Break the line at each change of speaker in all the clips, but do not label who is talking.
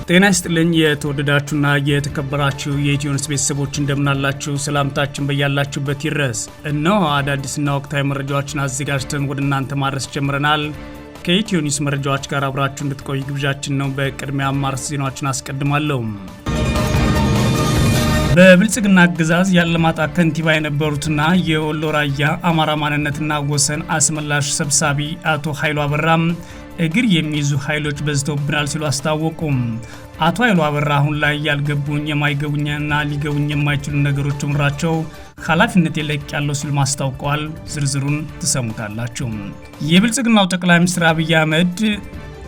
ጤና ይስጥልኝ የተወደዳችሁና የተከበራችሁ የኢትዮኒውስ ቤተሰቦች እንደምናላችሁ ሰላምታችን በያላችሁበት ይድረስ። እነሆ አዳዲስና ወቅታዊ መረጃዎችን አዘጋጅተን ወደ እናንተ ማድረስ ጀምረናል። ከኢትዮኒውስ መረጃዎች ጋር አብራችሁ እንድትቆዩ ግብዣችን ነው። በቅድሚያ አማርስ ዜናዎችን አስቀድማለሁ። በብልጽግና አገዛዝ ያለማጣ ከንቲባ የነበሩትና የወሎ ራያ አማራ ማንነትና ወሰን አስመላሽ ሰብሳቢ አቶ ኃይሉ አበራም እግር የሚይዙ ኃይሎች በዝተውብናል ሲሉ አስታወቁም። አቶ ኃይሉ አበራ አሁን ላይ ያልገቡኝ የማይገቡኝና ሊገቡኝ የማይችሉ ነገሮች ምራቸው ኃላፊነት የለቅ ያለው ሲሉ ማስታወቀዋል። ዝርዝሩን ትሰሙታላችሁ። የብልጽግናው ጠቅላይ ሚኒስትር አብይ አህመድ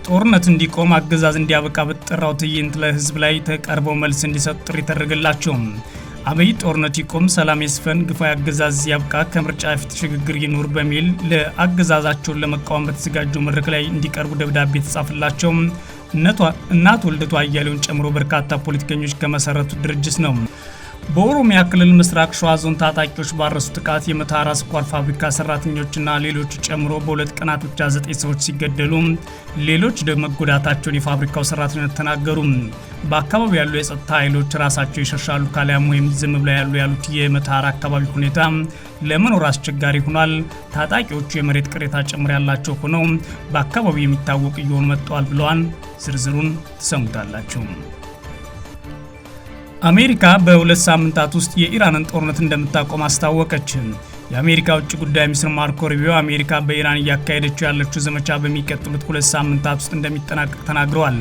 ጦርነት እንዲቆም አገዛዝ እንዲያበቃ በተጠራው ትዕይንት ለህዝብ ላይ ተቀርበው መልስ እንዲሰጡ ጥሪ ተደረገላቸው። አብይ ጦርነት ይቆም፣ ሰላም ይስፈን፣ ግፋዊ አገዛዝ ያብቃ፣ ከምርጫ ፊት ሽግግር ይኑር በሚል ለአገዛዛቸውን ለመቃወም በተዘጋጀው መድረክ ላይ እንዲቀርቡ ደብዳቤ ተጻፈላቸው። እናት ወልደቱ አያሌውን ጨምሮ በርካታ ፖለቲከኞች ከመሰረቱ ድርጅት ነው። በኦሮሚያ ክልል ምስራቅ ሸዋ ዞን ታጣቂዎች ባረሱ ጥቃት የመተሃራ ስኳር ፋብሪካ ሰራተኞችና ሌሎች ጨምሮ በሁለት ቀናት ብቻ 9 ሰዎች ሲገደሉ ሌሎች ደግሞ መጎዳታቸውን የፋብሪካው ሰራተኞች ተናገሩ። በአካባቢው ያሉ የጸጥታ ኃይሎች ራሳቸው ይሸሻሉ ካሊያም ወይም ዝም ብለው ያሉት የመተሃራ አካባቢ ሁኔታ ለመኖር አስቸጋሪ ሆኗል። ታጣቂዎቹ የመሬት ቅሬታ ጭምር ያላቸው ሆነው በአካባቢው የሚታወቁ እየሆኑ መጥተዋል ብለዋል። ዝርዝሩን ትሰሙታላችሁ። አሜሪካ በሁለት ሳምንታት ውስጥ የኢራንን ጦርነት እንደምታቆም አስታወቀች። የአሜሪካ ውጭ ጉዳይ ሚኒስትር ማርኮ ሩቢዮ አሜሪካ በኢራን እያካሄደችው ያለችው ዘመቻ በሚቀጥሉት 2 ሳምንታት ውስጥ እንደሚጠናቀቅ ተናግረዋል።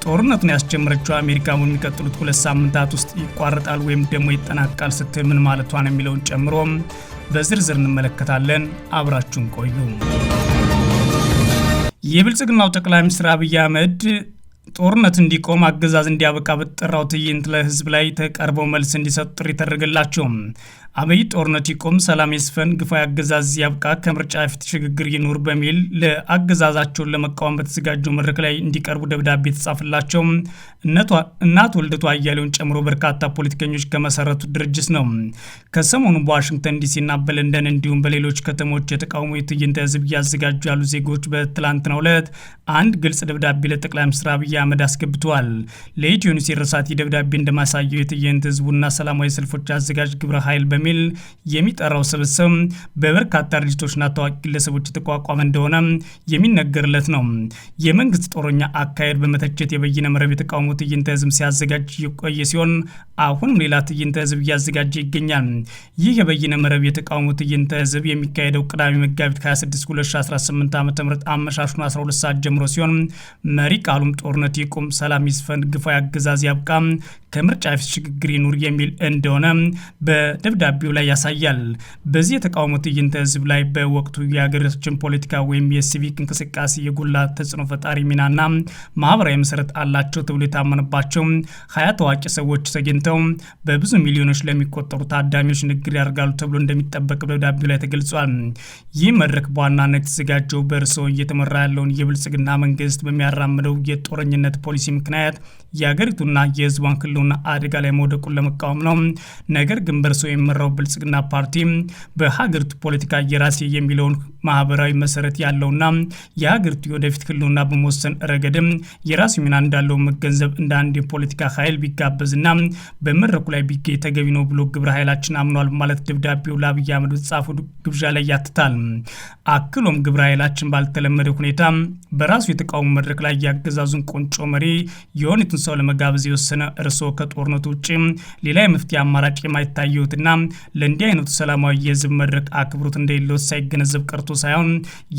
ጦርነቱን ያስጀመረችው አሜሪካ በሚቀጥሉት 2 ሳምንታት ውስጥ ይቋረጣል ወይም ደግሞ ይጠናቀቃል ስትል ምን ማለቷ ነው የሚለውን ጨምሮ በዝርዝር እንመለከታለን። አብራችሁን ቆዩ። የብልጽግናው ጠቅላይ ሚኒስትር አብይ አህመድ ጦርነት እንዲቆም አገዛዝ እንዲያበቃ በተጠራው ትዕይንት ለህዝብ ላይ ተቀርበው መልስ እንዲሰጡ ጥሪ ተደረገላቸው። አብይ ጦርነት ይቆም፣ ሰላም ይስፈን፣ ግፋዊ አገዛዝ ያብቃ፣ ከምርጫ ፊት ሽግግር ይኑር በሚል ለአገዛዛቸውን ለመቃወም በተዘጋጀው መድረክ ላይ እንዲቀርቡ ደብዳቤ ተጻፈላቸው። እናት ወልደቱ አያሌውን ጨምሮ በርካታ ፖለቲከኞች ከመሰረቱ ድርጅት ነው። ከሰሞኑ በዋሽንግተን ዲሲና በለንደን እንዲሁም በሌሎች ከተሞች የተቃውሞ ትዕይንተ ህዝብ እያዘጋጁ ያሉ ዜጎች በትላንትናው ዕለት አንድ ግልጽ ደብዳቤ ለጠቅላይ ሚኒስትር አብይ አህመድ አስገብተዋል። ለኢትዮኒውስ የደረሳት ደብዳቤ እንደማሳየው የትዕይንተ ህዝቡና ሰላማዊ ሰልፎች አዘጋጅ ግብረ ኃይል በሚል የሚጠራው ስብስብ በበርካታ ድርጅቶችና ታዋቂ ግለሰቦች የተቋቋመ እንደሆነ የሚነገርለት ነው። የመንግስት ጦረኛ አካሄድ በመተቸት የበይነ መረብ የተቃውሞ ትዕይንተ ህዝብ ሲያዘጋጅ የቆየ ሲሆን አሁንም ሌላ ትዕይንተ ህዝብ እያዘጋጀ ይገኛል። ይህ የበይነ መረብ የተቃውሞ ትዕይንተ ህዝብ የሚካሄደው ቅዳሜ መጋቢት 26 2018 ዓ.ም አመሻሹን 12 ሰዓት ጀምሮ ሲሆን መሪ ቃሉም ጦርነት ይቁም፣ ሰላም ይስፈን፣ ግፋዊ አገዛዝ ያብቃ፣ ከምርጫ ፊት ሽግግር ይኑር የሚል እንደሆነ በደብዳቤው ላይ ያሳያል። በዚህ የተቃውሞ ትዕይንተ ህዝብ ላይ በወቅቱ የሀገራችን ፖለቲካ ወይም የሲቪክ እንቅስቃሴ የጎላ ተጽዕኖ ፈጣሪ ሚናና ማህበራዊ መሰረት አላቸው ተብሎ የታመነባቸው 20 ታዋቂ ሰዎች ተገኝተው በብዙ ሚሊዮኖች ለሚቆጠሩ ታዳሚዎች ንግግር ያደርጋሉ ተብሎ እንደሚጠበቅ በደብዳቤው ላይ ተገልጿል። ይህ መድረክ በዋናነት የተዘጋጀው በእርስዎ እየተመራ ያለውን የብልጽግና መንግስት በሚያራምደው የጦረኝነት ፖሊሲ ምክንያት የሀገሪቱና የህዝቧን ህልውና አደጋ ላይ መውደቁን ለመቃወም ነው። ነገር ግን በእርስዎ የሚመራው ብልጽግና ፓርቲ በሀገሪቱ ፖለቲካ የራሴ የሚለውን ማህበራዊ መሰረት ያለውና የሀገሪቱ የወደፊት ህልውና በመወሰን ረገድም የራሱ ሚና እንዳለው መገንዘብ እንደ አንድ የፖለቲካ ኃይል ቢጋበዝና በመድረኩ ላይ ቢገኝ ተገቢ ነው ብሎ ግብረ ኃይላችን አምኗል ማለት ደብዳቤው ለአብይ አህመድ በተጻፈው ግብዣ ላይ ያትታል። አክሎም ግብረ ኃይላችን ባልተለመደ ሁኔታ በራሱ የተቃውሞ መድረክ ላይ ያገዛዙን ቆንጮ መሪ የሆኑትን ሰው ለመጋበዝ የወሰነ እርስዎ ከጦርነቱ ውጭ ሌላ የመፍትሄ አማራጭ የማይታየውትና ለእንዲህ አይነቱ ሰላማዊ የህዝብ መድረክ አክብሮት እንደሌለው ሳይገነዘብ ቀርቶ ሳይሆን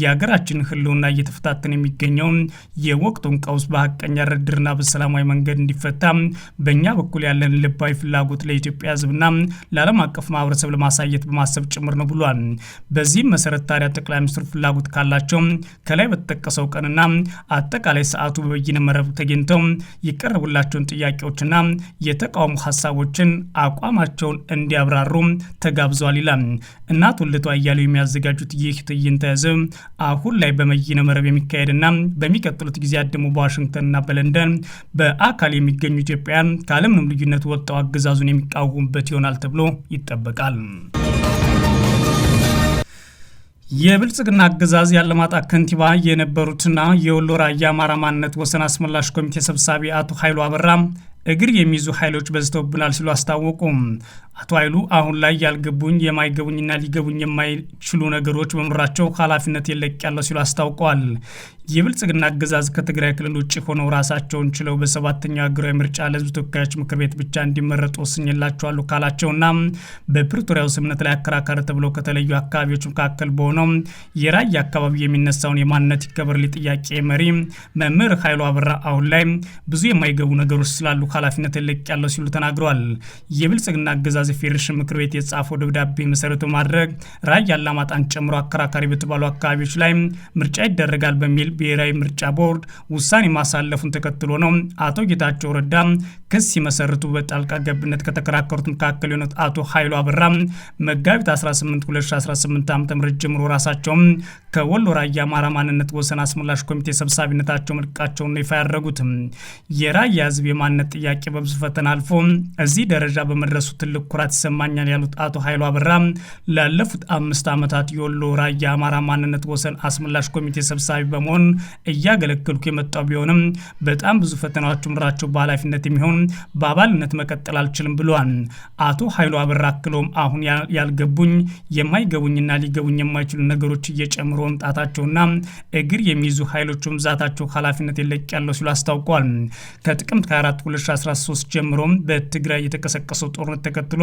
የሀገራችን ህልውና እየተፈታተነ የሚገኘው የወቅቱን ቀውስ በሀቀኛ ድርድርና በሰላማዊ መንገድ እንዲፈታ በእኛ በኩል ያለን ልባዊ ፍላጎት ለኢትዮጵያ ህዝብና ለዓለም አቀፍ ማህበረሰብ ለማሳየት በማሰብ ጭምር ነው ብሏል። በዚህም መሰረት ታዲያ ጠቅላይ ሚኒስትሩ ፍላጎት ካላቸው ከላይ በተጠቀሰው ቀንና አጠቃላይ ሰዓቱ በበይነ መረብ ተገኝተው የቀረቡላቸውን ጥያቄዎችና የተቃውሞ ሀሳቦችን አቋማቸውን እንዲያብራሩ ተጋብዟል ይላል። እናት ወልደቱ አያሌው የሚያዘጋጁት ይህ ትዕይንተ ህዝብ አሁን ላይ በበይነ መረብ የሚካሄድና በሚቀጥሉት ጊዜያት ደግሞ በዋሽንግተንና በለንደን በአካል የሚገኙ ኢትዮጵያውያን ካለምንም ልዩነት ወጥተው አገዛዙን የሚቃወሙበት ይሆናል ተብሎ ይጠበቃል። የብልጽግና አገዛዝ ያለማጣ ከንቲባ የነበሩትና የወሎ ራያ አማራ ማንነት ወሰን አስመላሽ ኮሚቴ ሰብሳቢ አቶ ኃይሉ አበራ እግር የሚይዙ ኃይሎች በዝተውብናል ሲሉ አስታወቁ። አቶ ኃይሉ አሁን ላይ ያልገቡኝ የማይገቡኝና ሊገቡኝ የማይችሉ ነገሮች በመኖራቸው ኃላፊነት የለቅያለሁ ሲሉ አስታውቀዋል። የብልጽግና አገዛዝ ከትግራይ ክልል ውጭ ሆነው ራሳቸውን ችለው በሰባተኛው ሀገራዊ ምርጫ ለሕዝብ ተወካዮች ምክር ቤት ብቻ እንዲመረጡ ወስኜላቸዋለሁ ካላቸውና በፕሪቶሪያው ስምምነት ላይ አከራካሪ ተብለው ከተለዩ አካባቢዎች መካከል በሆነው የራያ አካባቢ የሚነሳውን የማንነት ይከበርልኝ ጥያቄ መሪ መምህር ኃይሉ አበራ አሁን ላይ ብዙ የማይገቡ ነገሮች ስላሉ ኃላፊነት የለቅያለሁ ሲሉ ተናግረዋል። የብልጽግና አገዛዝ የፌዴሬሽን ምክር ቤት የጻፈው ደብዳቤ መሰረት በማድረግ ራያ አላማጣን ጨምሮ አከራካሪ በተባሉ አካባቢዎች ላይ ምርጫ ይደረጋል በሚል ብሔራዊ ምርጫ ቦርድ ውሳኔ ማሳለፉን ተከትሎ ነው አቶ ጌታቸው ረዳ ክስ ሲመሰርቱ በጣልቃ ገብነት ከተከራከሩት መካከል የሆኑት አቶ ኃይሉ አበራ መጋቢት 18 2018 ዓ.ም ጀምሮ ራሳቸው ከወሎ ራያ አማራ ማንነት ወሰን አስመላሽ ኮሚቴ ሰብሳቢነታቸው መልቀቃቸውን ይፋ ያደረጉት የራያ ሕዝብ የማንነት ጥያቄ በብዙ ፈተና አልፎ እዚህ ደረጃ በመድረሱ ትልቅ ኩራት ይሰማኛል ያሉት አቶ ኃይሉ አበራ ላለፉት 5 ዓመታት የወሎ ራያ አማራ ማንነት ወሰን አስመላሽ ኮሚቴ ሰብሳቢ በመሆን እያገለገልኩ የመጣው ቢሆንም በጣም ብዙ ፈተናዎች ምራቸው በኃላፊነት የሚሆን በአባልነት መቀጠል አልችልም ብለዋል። አቶ ኃይሉ አበራ አክለውም አሁን ያልገቡኝ የማይገቡኝና ሊገቡኝ የማይችሉ ነገሮች እየጨምሩ መምጣታቸውና እግር የሚይዙ ኃይሎች ብዛታቸው ኃላፊነት የለቅያለሁ ሲሉ አስታውቀዋል። ከጥቅምት 24 2013 ጀምሮ በትግራይ የተቀሰቀሰው ጦርነት ተከትሎ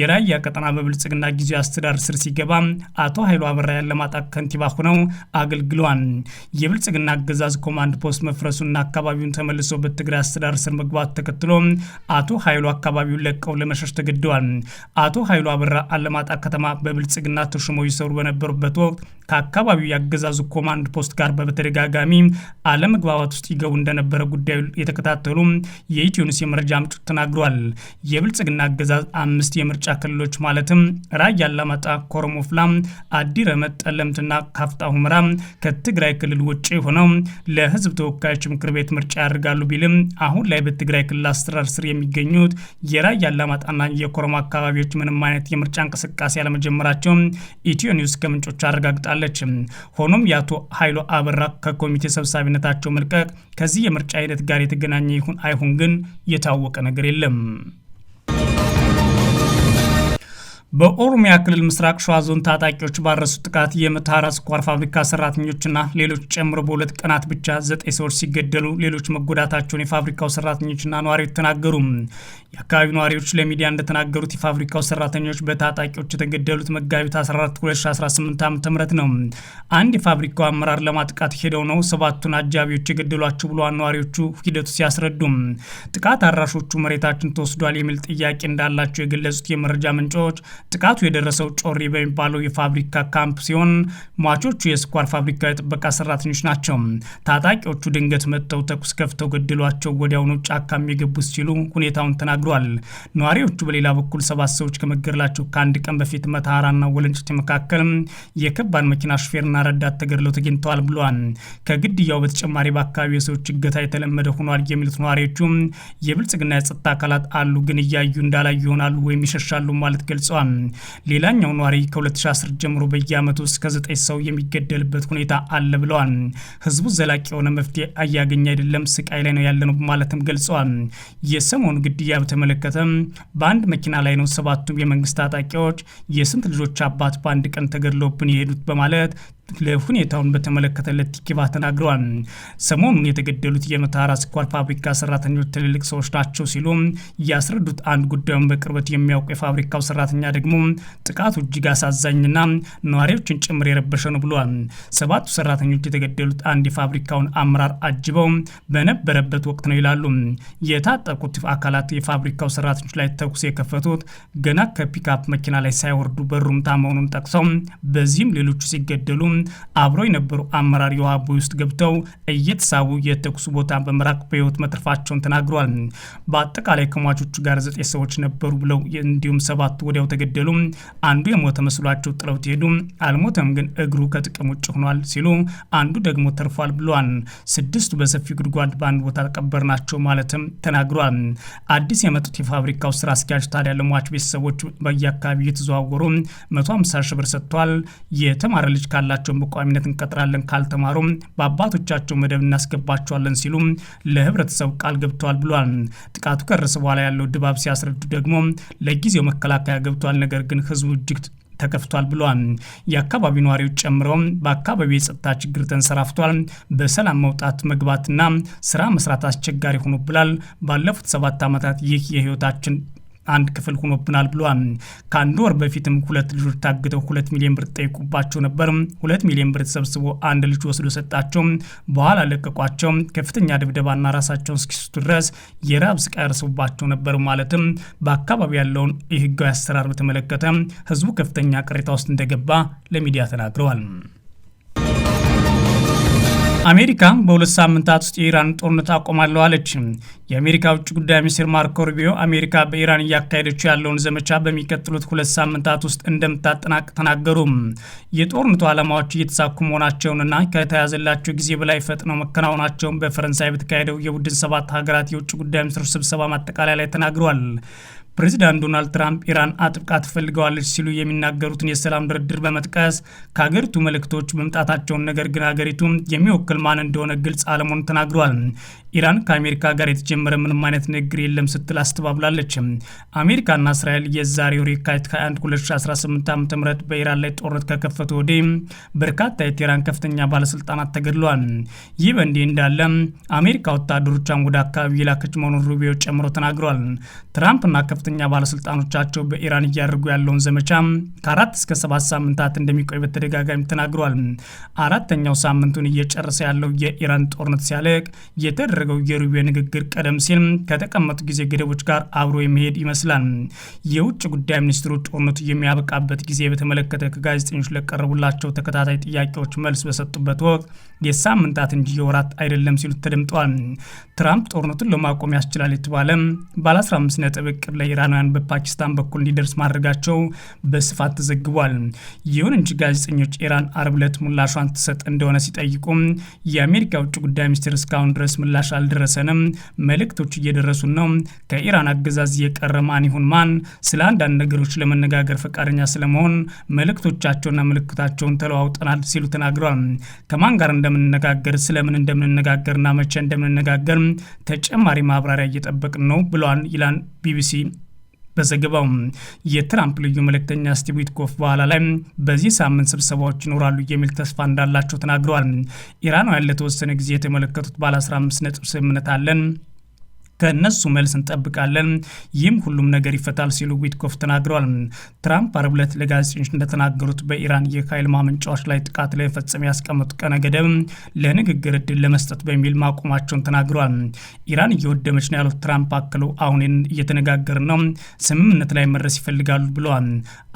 የራያ ቀጠና በብልጽግና ጊዜያዊ አስተዳደር ስር ሲገባ አቶ ኃይሉ አበራ ያለማጣ ከንቲባ ሆነው አገልግለዋል። የብልጽግና አገዛዝ ኮማንድ ፖስት መፍረሱና አካባቢውን ተመልሶ በትግራይ አስተዳደር ስር መግባት ተከትሎ አቶ ኃይሉ አካባቢውን ለቀው ለመሸሽ ተገደዋል። አቶ ኃይሉ አበራ አለማጣ ከተማ በብልጽግና ተሾመው ይሰሩ በነበሩበት ወቅት ከአካባቢው ያገዛዙ ኮማንድ ፖስት ጋር በተደጋጋሚ አለመግባባት ውስጥ ይገቡ እንደነበረ ጉዳዩ የተከታተሉ የኢትዮ ኒውስ የመረጃ ምንጮች ተናግረዋል። የብልጽግና አገዛዝ 5 የምርጫ ክልሎች ማለትም ራያ አላማጣ፣ ኮረሞ ፍላ፣ አዲ ረመጥ፣ ጠለምትና ካፍታ ሁመራ ከትግራይ ክልል ውጭ ሆነው ለሕዝብ ተወካዮች ምክር ቤት ምርጫ ያደርጋሉ ቢልም አሁን ላይ በትግራይ ክልል አስተዳደር ስር የሚገኙት የራያ አላማጣና የኮረሞ አካባቢዎች ምንም አይነት የምርጫ እንቅስቃሴ ያለመጀመራቸው ኢትዮ ኒውስ ከምንጮች አረጋግጣለች። ሆኖም የአቶ ኃይሉ አበራ ከኮሚቴ ሰብሳቢነታቸው መልቀቅ ከዚህ የምርጫ ሂደት ጋር የተገናኘ ይሁን አይሁን ግን የታወቀ ነገር የለም። በኦሮሚያ ክልል ምስራቅ ሸዋ ዞን ታጣቂዎች ባረሱት ጥቃት የመተሃራ ስኳር ፋብሪካ ሰራተኞችና ሌሎች ጨምሮ በ2 ቀናት ብቻ 9 ሰዎች ሲገደሉ ሌሎች መጎዳታቸውን የፋብሪካው ሰራተኞችና ነዋሪዎች ተናገሩ። የአካባቢው ነዋሪዎች ለሚዲያ እንደተናገሩት የፋብሪካው ሰራተኞች በታጣቂዎች የተገደሉት መጋቢት 14 2018 ዓ.ም ነው። አንድ የፋብሪካው አመራር ለማጥቃት ሄደው ነው 7ቱን አጃቢዎች የገደሏቸው ብለዋል ነዋሪዎቹ ሂደቱ ሲያስረዱ። ጥቃት አራሾቹ መሬታችን ተወስዷል የሚል ጥያቄ እንዳላቸው የገለጹት የመረጃ ምንጮች ጥቃቱ የደረሰው ጮሪ በሚባለው የፋብሪካ ካምፕ ሲሆን ሟቾቹ የስኳር ፋብሪካ የጥበቃ ሰራተኞች ናቸው። ታጣቂዎቹ ድንገት መጥተው ተኩስ ከፍተው ገድሏቸው ወዲያውኑ ጫካም የገቡት ሲሉ ሁኔታውን ተናግረዋል። ነዋሪዎቹ በሌላ በኩል 7 ሰዎች ከመገደላቸው ከአንድ ቀን በፊት መተሃራና ወለንጭቲ መካከል የከባድ መኪና ሹፌርና ረዳት ተገድለው ተገኝተዋል ብለዋል። ከግድያው በተጨማሪ በአካባቢው የሰዎች እገታ የተለመደ ሆኗል የሚሉት ነዋሪዎቹ የብልጽግና የጸጥታ አካላት አሉ ግን እያዩ እንዳላዩ ይሆናሉ ወይም ይሸሻሉ ማለት ገልጸዋል። ሌላኛው ነዋሪ ከ2010 ጀምሮ በየዓመቱ እስከ 9 ሰው የሚገደልበት ሁኔታ አለ ብለዋል። ህዝቡ ዘላቂ የሆነ መፍትሄ እያገኘ አይደለም፣ ስቃይ ላይ ነው ያለነው ማለትም ገልጸዋል። የሰሞኑ ግድያ በተመለከተ በአንድ መኪና ላይ ነው 7ቱም የመንግስት ታጣቂዎች የስንት ልጆች አባት በአንድ ቀን ተገድለውብን የሄዱት በማለት ለሁኔታውን በተመለከተ ለቲኪቫ ተናግረዋል። ሰሞኑን የተገደሉት የመተሃራ ስኳር ፋብሪካ ሰራተኞች ትልልቅ ሰዎች ናቸው ሲሉ ያስረዱት አንድ ጉዳዩን በቅርበት የሚያውቁ የፋብሪካው ሰራተኛ ደግሞ ጥቃቱ እጅግ አሳዛኝና ነዋሪዎችን ጭምር የረበሸ ነው ብለዋል። 7ቱ ሰራተኞች የተገደሉት አንድ የፋብሪካውን አመራር አጅበው በነበረበት ወቅት ነው ይላሉ። የታጠቁት አካላት የፋብሪካው ሰራተኞች ላይ ተኩስ የከፈቱት ገና ከፒክአፕ መኪና ላይ ሳይወርዱ በሩምታ መሆኑን ጠቅሰው በዚህም ሌሎቹ ሲገደሉ አብረው የነበሩ አመራር የውሃ ቦይ ውስጥ ገብተው እየተሳቡ የተኩሱ ቦታ በመራቅ በህይወት መትረፋቸውን ተናግረዋል። በአጠቃላይ ከሟቾቹ ጋር 9 ሰዎች ነበሩ ብለው እንዲሁም 7 ወዲያው ተገደሉ። አንዱ የሞተ መስሏቸው ጥለውት ሄዱ። አልሞተም ግን እግሩ ከጥቅም ውጭ ሆኗል ሲሉ፣ አንዱ ደግሞ ተርፏል ብለዋል። 6ቱ በሰፊ ጉድጓድ በአንድ ቦታ ተቀበርናቸው ማለትም ተናግሯል። አዲስ የመጡት የፋብሪካው ስራ አስኪያጅ ታዲያ ለሟች ቤተሰቦች በየአካባቢው የተዘዋወሩ 150 ሺህ ብር ሰጥቷል። የተማረ ልጅ ካላቸው በቋሚነት እንቀጥራለን፣ ካልተማሩ በአባቶቻቸው መደብ እናስገባቸዋለን ሲሉ ለህብረተሰቡ ቃል ገብተዋል ብሏል። ጥቃቱ ከደረሰ በኋላ ያለው ድባብ ሲያስረዱ ደግሞ ለጊዜው መከላከያ ገብቷል፣ ነገር ግን ህዝቡ እጅግ ተከፍቷል ብለዋል። የአካባቢው ነዋሪዎች ጨምረው በአካባቢው የጸጥታ ችግር ተንሰራፍቷል፣ በሰላም መውጣት መግባትና ስራ መስራት አስቸጋሪ ሆኖብናል። ባለፉት 7 ዓመታት ይህ የህይወታችን አንድ ክፍል ሆኖብናል ብለዋል። ከአንድ ወር በፊትም 2 ልጆች ታግተው 2 ሚሊዮን ብር ጠይቁባቸው ነበር። 2 ሚሊዮን ብር ተሰብስቦ አንድ ልጅ ወስዶ ሰጣቸው፣ በኋላ ለቀቋቸው። ከፍተኛ ድብደባና ራሳቸውን እስኪስቱ ድረስ የራብ ስቃይ ያርሰባቸው ነበር። ማለትም በአካባቢ ያለውን የህጋዊ አሰራር በተመለከተ ህዝቡ ከፍተኛ ቅሬታ ውስጥ እንደገባ ለሚዲያ ተናግረዋል። አሜሪካ በ2 ሳምንታት ውስጥ የኢራን ጦርነት አቆማለሁ አለች። የአሜሪካ ውጭ ጉዳይ ሚኒስትር ማርኮ ሩቢዮ አሜሪካ በኢራን እያካሄደችው ያለውን ዘመቻ በሚቀጥሉት 2 ሳምንታት ውስጥ እንደምታጠናቅ ተናገሩ። የጦርነቱ ዓላማዎች እየተሳኩ መሆናቸውንና ከተያዘላቸው ጊዜ በላይ ፈጥነው መከናወናቸውን በፈረንሳይ በተካሄደው የቡድን 7 ሀገራት የውጭ ጉዳይ ሚኒስትሮች ስብሰባ ማጠቃለያ ላይ ተናግረዋል። ፕሬዚዳንት ዶናልድ ትራምፕ ኢራን አጥብቃ ትፈልገዋለች ሲሉ የሚናገሩትን የሰላም ድርድር በመጥቀስ ከሀገሪቱ መልእክቶች መምጣታቸውን፣ ነገር ግን ሀገሪቱ የሚወክል ማን እንደሆነ ግልጽ አለመሆኑን ተናግረዋል። ኢራን ከአሜሪካ ጋር የተጀመረ ምንም አይነት ንግግር የለም ስትል አስተባብላለች። አሜሪካና እስራኤል የዛሬው የካቲት 21 2018 ዓ.ም በኢራን ላይ ጦርነት ከከፈቱ ወዲህ በርካታ የቴህራን ከፍተኛ ባለስልጣናት ተገድለዋል። ይህ በእንዲህ እንዳለ አሜሪካ ወታደሮቿን ወደ አካባቢ የላከች መሆኑን ሩቢዮ ጨምሮ ተናግረዋል። ትራምፕና ከፍተኛ ባለስልጣኖቻቸው በኢራን እያደረጉ ያለውን ዘመቻ ከ4 እስከ 7 ሳምንታት እንደሚቆይ በተደጋጋሚ ተናግረዋል። 4ኛው ሳምንቱን እየጨረሰ ያለው የኢራን ጦርነት ሲያለቅ የተደረገው የሩቢዮ ንግግር ቀደም ሲል ከተቀመጡ ጊዜ ገደቦች ጋር አብሮ የሚሄድ ይመስላል። የውጭ ጉዳይ ሚኒስትሩ ጦርነቱ የሚያበቃበት ጊዜ በተመለከተ ከጋዜጠኞች ለቀረቡላቸው ተከታታይ ጥያቄዎች መልስ በሰጡበት ወቅት የሳምንታት እንጂ የወራት አይደለም ሲሉ ተደምጠዋል። ትራምፕ ጦርነቱን ለማቆም ያስችላል የተባለ ባለ 15 ነጥብ እቅድ ለኢራናውያን በፓኪስታን በኩል እንዲደርስ ማድረጋቸው በስፋት ተዘግቧል። ይሁን እንጂ ጋዜጠኞች ኢራን አርብ ዕለት ምላሿን ትሰጥ እንደሆነ ሲጠይቁ የአሜሪካ ውጭ ጉዳይ ሚኒስትር እስካሁን ድረስ ምላሽ አልደረሰንም፣ መልእክቶች እየደረሱን ነው፣ ከኢራን አገዛዝ የቀረ ማን ይሁን ማን ስለ አንዳንድ ነገሮች ለመነጋገር ፈቃደኛ ስለመሆን መልእክቶቻቸውና ምልክታቸውን ተለዋውጠናል ሲሉ ተናግረዋል። ከማን ጋር እንደምንነጋገር፣ ስለምን እንደምንነጋገርና መቼ እንደምንነጋገር ተጨማሪ ማብራሪያ እየጠበቅን ነው ብለዋል ይላል ቢቢሲ በዘገባው። የትራምፕ ልዩ መልእክተኛ ስቲቭ ዊትኮፍ በኋላ ላይ በዚህ ሳምንት ስብሰባዎች ይኖራሉ የሚል ተስፋ እንዳላቸው ተናግረዋል። ኢራናውያን ለተወሰነ ጊዜ የተመለከቱት ባለ 15 ነጥብ ስምምነት አለን፣ ከነሱ መልስ እንጠብቃለን፣ ይህም ሁሉም ነገር ይፈታል ሲሉ ዊትኮፍ ተናግረዋል። ትራምፕ አርብ ዕለት ለጋዜጠኞች እንደተናገሩት በኢራን የኃይል ማመንጫዎች ላይ ጥቃት ላይ ፈጸሙ ያስቀመጡ ቀነ ገደብ ለንግግር እድል ለመስጠት በሚል ማቆማቸውን ተናግረዋል። ኢራን እየወደመች ነው ያሉት ትራምፕ አክለው አሁን እየተነጋገርን ነው፣ ስምምነት ላይ መድረስ ይፈልጋሉ ብለዋል።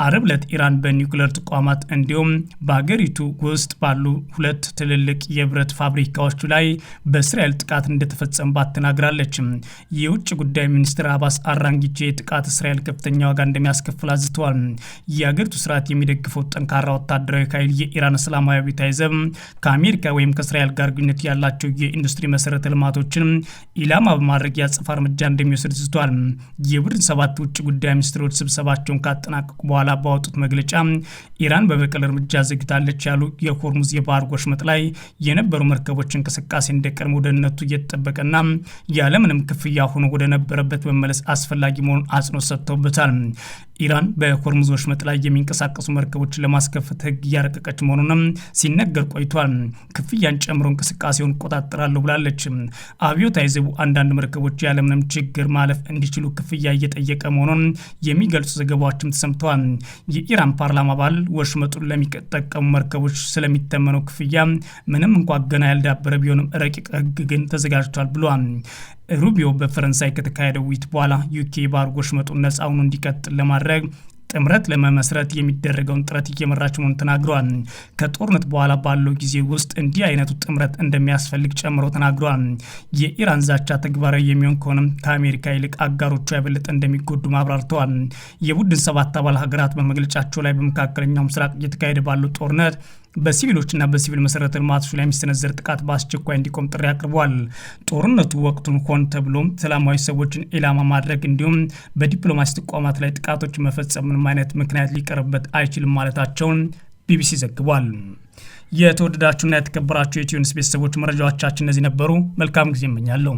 አርብ ዕለት ኢራን በኒውክሌር ተቋማት እንዲሁም በሀገሪቱ ውስጥ ባሉ 2 ትልልቅ የብረት ፋብሪካዎች ላይ በእስራኤል ጥቃት እንደተፈጸመባት ተናግራለች። የውጭ ጉዳይ ሚኒስትር አባስ አራንጊቼ ጥቃት እስራኤል ከፍተኛ ዋጋ እንደሚያስከፍል አዝተዋል። የአገሪቱ ስርዓት የሚደግፈው ጠንካራ ወታደራዊ ኃይል የኢራን እስላማዊ አብዮታዊ ዘብ ከአሜሪካ ወይም ከእስራኤል ጋር ግንኙነት ያላቸው የኢንዱስትሪ መሰረተ ልማቶችን ኢላማ በማድረግ ያጸፋ እርምጃ እንደሚወስድ ዝቷል። የቡድን 7 ውጭ ጉዳይ ሚኒስትሮች ስብሰባቸውን ካጠናቀቁ በኋላ ባወጡት መግለጫ ኢራን በበቀል እርምጃ ዘግታለች ያሉ የሆርሙዝ የባህር ወሽመጥ ላይ የነበሩ መርከቦች እንቅስቃሴ እንደቀድሞ ደህንነቱ እየተጠበቀና ያለምንም ክፍያ ሆኖ ወደ ነበረበት መመለስ አስፈላጊ መሆኑን አጽንኦት ሰጥተውበታል። ኢራን በሆርሙዝ ወሽመጥ ላይ የሚንቀሳቀሱ መርከቦችን ለማስከፈት ሕግ እያረቀቀች መሆኑንም ሲነገር ቆይቷል። ክፍያን ጨምሮ እንቅስቃሴውን እቆጣጠራለሁ ብላለች። አብዮታዊ ዘቡ አንዳንድ መርከቦች ያለምንም ችግር ማለፍ እንዲችሉ ክፍያ እየጠየቀ መሆኑን የሚገልጹ ዘገባዎችም ተሰምተዋል። የኢራን ፓርላማ አባል ወሽመጡን ለሚጠቀሙ መርከቦች ስለሚተመነው ክፍያ ምንም እንኳ ገና ያልዳበረ ቢሆንም ረቂቅ ሕግ ግን ተዘጋጅቷል ብሏል። ሩቢዮ በፈረንሳይ ከተካሄደው ውይይት በኋላ ዩኬ ባህር ወሽመጡን ነፃ ሆኖ እንዲቀጥል ለማድረግ ጥምረት ለመመስረት የሚደረገውን ጥረት እየመራች መሆኑን ተናግረዋል። ከጦርነት በኋላ ባለው ጊዜ ውስጥ እንዲህ አይነቱ ጥምረት እንደሚያስፈልግ ጨምሮ ተናግረዋል። የኢራን ዛቻ ተግባራዊ የሚሆን ከሆነም ከአሜሪካ ይልቅ አጋሮቿ የበለጠ እንደሚጎዱ አብራርተዋል። የቡድን ሰባት አባል ሀገራት በመግለጫቸው ላይ በመካከለኛው ምስራቅ እየተካሄደ ባለው ጦርነት በሲቪሎችና በሲቪል መሰረተ ልማቶች ላይ የሚሰነዘር ጥቃት በአስቸኳይ እንዲቆም ጥሪ አቅርቧል። ጦርነቱ ወቅቱን ሆን ተብሎ ሰላማዊ ሰዎችን ኢላማ ማድረግ እንዲሁም በዲፕሎማሲ ተቋማት ላይ ጥቃቶች መፈጸም ምንም አይነት ምክንያት ሊቀርብበት አይችልም ማለታቸውን ቢቢሲ ዘግቧል። የተወደዳችሁና የተከበራችሁ የኢትዮ ኒውስ ቤተሰቦች መረጃዎቻችን እነዚህ ነበሩ። መልካም ጊዜ እመኛለሁ።